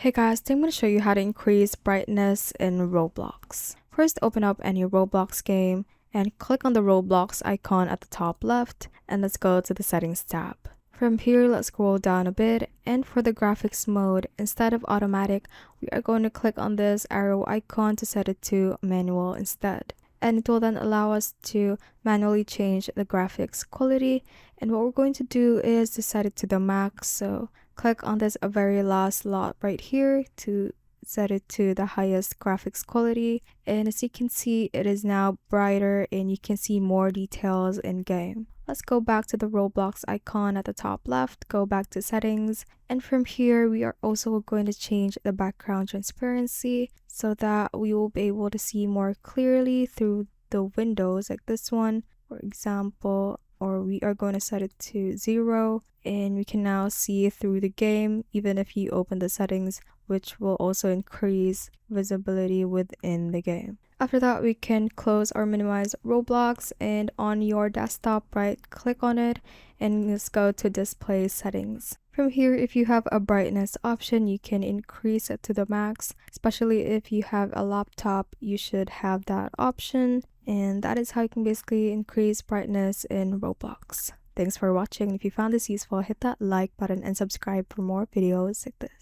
Hey guys, today I'm going to show you how to increase brightness in Roblox. First, open up any Roblox game and click on the Roblox icon at the top left, and let's go to the settings tab. From here, let's scroll down a bit, and for the graphics mode, instead of automatic, we are going to click on this arrow icon to set it to manual instead. And it will then allow us to manually change the graphics quality, and what we're going to do is to set it to the max. So click on this very last slot right here to set it to the highest graphics quality, and as you can see, it is now brighter and you can see more details in game. Let's go back to the Roblox icon at the top left, go back to settings, and from here we are also going to change the background transparency so that we will be able to see more clearly through the windows like this one, for example, or we are going to set it to 0, and we can now see through the game even if you open the settings, which will also increase visibility within the game. After that, we can close or minimize Roblox, and on your desktop, right click on it and let's go to display settings. From here, if you have a brightness option, you can increase it to the max. Especially if you have a laptop, you should have that option, and that is how you can basically increase brightness in Roblox. Thanks for watching. If you found this useful, hit that like button and subscribe for more videos like this.